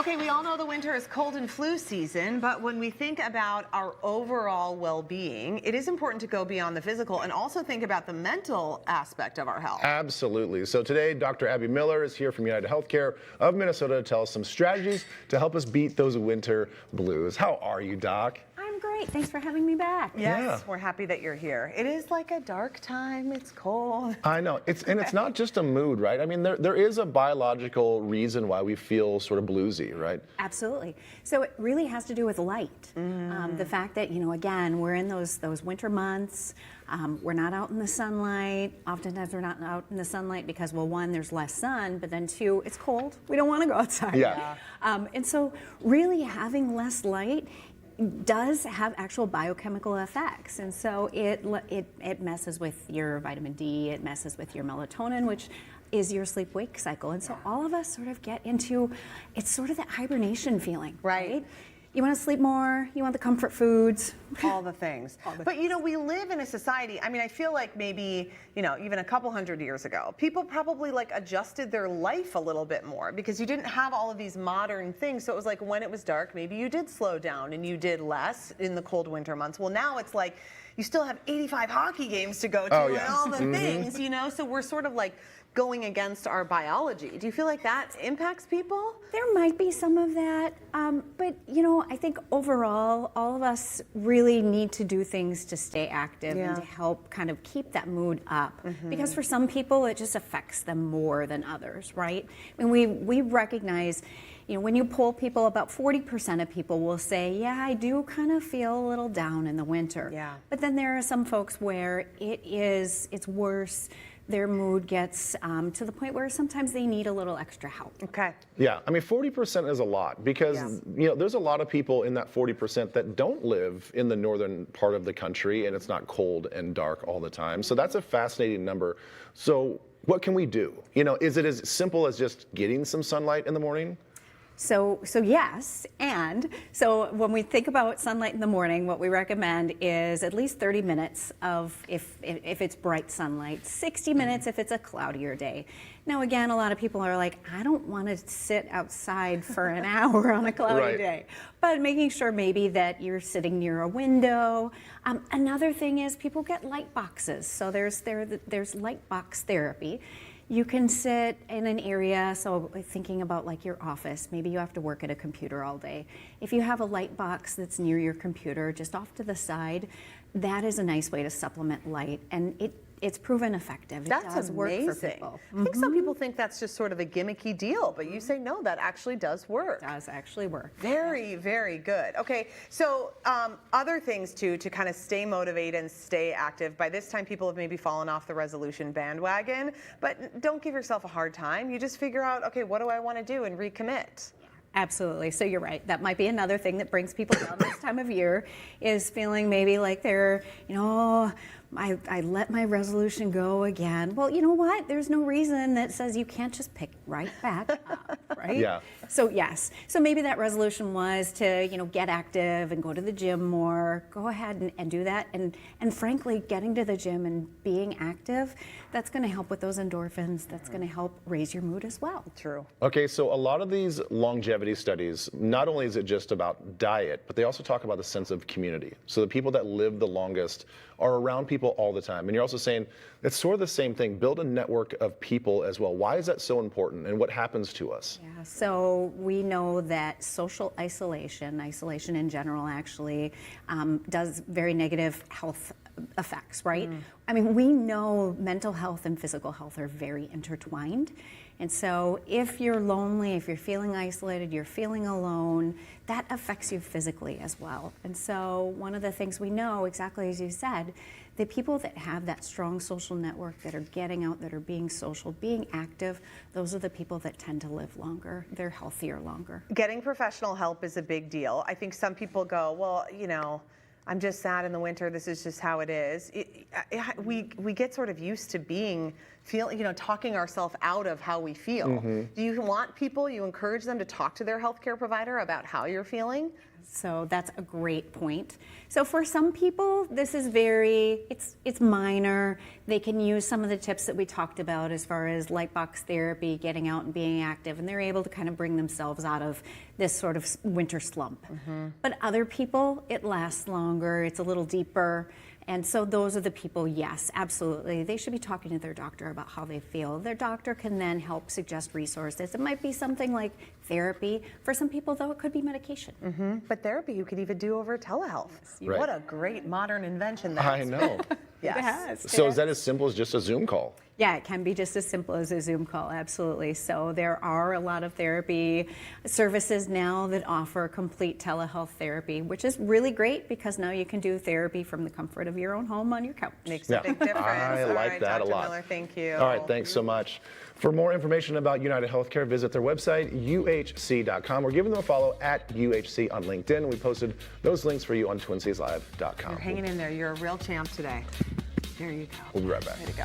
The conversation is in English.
Okay, we all know the winter is cold and flu season, but when we think about our overall well-being, it is important to go beyond the physical and also think about the mental aspect of our health. Absolutely. So today, Dr. Abbie Miller is here from UnitedHealthcare of Minnesota to tell us some strategies to help us beat those winter blues. How are you, Doc? I'm great. Thanks for having me back. Yes, Yeah. we're happy that you're here. It is like a dark time. It's cold. I know. It's not just a mood, right? I mean, there is a biological reason why we feel sort of bluesy, right? Absolutely. So it really has to do with light. The fact that, again, we're in those winter months. We're not out in the sunlight. Oftentimes we're not out in the sunlight because, well, one, there's less sun, but then two, it's cold. We don't want to go outside. Yeah. And so really having less light does have actual biochemical effects, and so it messes with your vitamin D, it messes with your melatonin, which is your sleep-wake cycle, and so all of us sort of get into, it's sort of that hibernation feeling, right? You want to sleep more, you want the comfort foods. All the things. But we live in a society, I mean, I feel like maybe, even a couple hundred years ago, people probably adjusted their life a little bit more because you didn't have all of these modern things. So it was like when it was dark, maybe you did slow down and you did less in the cold winter months. Well, now it's like you still have 85 hockey games to go to and all the things, so we're sort of going against our biology. Do you feel like that impacts people? There might be some of that, but I think overall, all of us really need to do things to stay active and to help kind of keep that mood up. Because for some people, it just affects them more than others, right? I mean, we recognize, when you poll people, about 40% of people will say, yeah, I do kind of feel a little down in the winter. Yeah. But then there are some folks where it's worse. Their mood gets to the point where sometimes they need a little extra help. Okay. Yeah, I mean, 40% is a lot because, there's a lot of people in that 40% that don't live in the northern part of the country and it's not cold and dark all the time. So that's a fascinating number. So what can we do? Is it as simple as just getting some sunlight in the morning? So yes, and so when we think about sunlight in the morning, what we recommend is at least 30 minutes of if it's bright sunlight, 60 minutes if it's a cloudier day. Now again, a lot of people are like, I don't want to sit outside for an hour on a cloudy day, but making sure maybe that you're sitting near a window. Another thing is people get light boxes, so there's light box therapy. You can sit in an area, so thinking about your office, maybe you have to work at a computer all day. If you have a light box that's near your computer, just off to the side, that is a nice way to supplement light, and it's proven effective. That's it does amazing. Work for people. I think some people think that's just sort of a gimmicky deal, but you say no, that actually does work. It does actually work. Very, very good. Okay, so other things too to kind of stay motivated and stay active. By this time, people have maybe fallen off the resolution bandwagon, but don't give yourself a hard time. You just figure out, okay, what do I want to do and recommit. Absolutely. So you're right. That might be another thing that brings people down this time of year, is feeling maybe like they're, I let my resolution go again. Well, you know what? There's no reason that says you can't just pick right back up, right? Yeah. So yes. So maybe that resolution was to, get active and go to the gym more. Go ahead and do that. And frankly, getting to the gym and being active, that's going to help with those endorphins. That's going to help raise your mood as well. True. Okay, so a lot of these longevity studies, not only is it just about diet, but they also talk about the sense of community. So the people that live the longest are around people all the time. And you're also saying it's sort of the same thing, build a network of people as well. Why is that so important and what happens to us? Yeah, so we know that social isolation in general actually does very negative health effects, right? I mean, we know mental health and physical health are very intertwined. And so if you're lonely, if you're feeling isolated, you're feeling alone, that affects you physically as well. And so one of the things we know, exactly as you said, the people that have that strong social network, that are getting out, that are being social, being active, those are the people that tend to live longer. They're healthier longer. Getting professional help is a big deal. I think some people go, well, I'm just sad in the winter. This is just how it is. We get sort of used to talking ourselves out of how we feel. Do you want people, you encourage them to talk to their healthcare provider about how you're feeling? So that's a great point. So for some people, this is it's minor. They can use some of the tips that we talked about as far as light box therapy, getting out and being active, and they're able to kind of bring themselves out of this sort of winter slump. But other people, it lasts longer, it's a little deeper. And so those are the people, yes, absolutely. They should be talking to their doctor about how they feel. Their doctor can then help suggest resources. It might be something like therapy. For some people, though, it could be medication. But therapy you could even do over telehealth. Right. What a great modern invention that I is. know. Yes. So is that as simple as just a Zoom call? Yeah, it can be just as simple as a Zoom call, absolutely. So there are a lot of therapy services now that offer complete telehealth therapy, which is really great because now you can do therapy from the comfort of your own home on your couch. Makes a big difference. I All like right, that Dr. a lot. Miller, thank you. All right, thanks so much. For more information about UnitedHealthcare, visit their website, uhc.com, or give them a follow at UHC on LinkedIn. We posted those links for you on TwinCiesLive.com. You're hanging in there. You're a real champ today. There you go. We'll be right back. Way to go.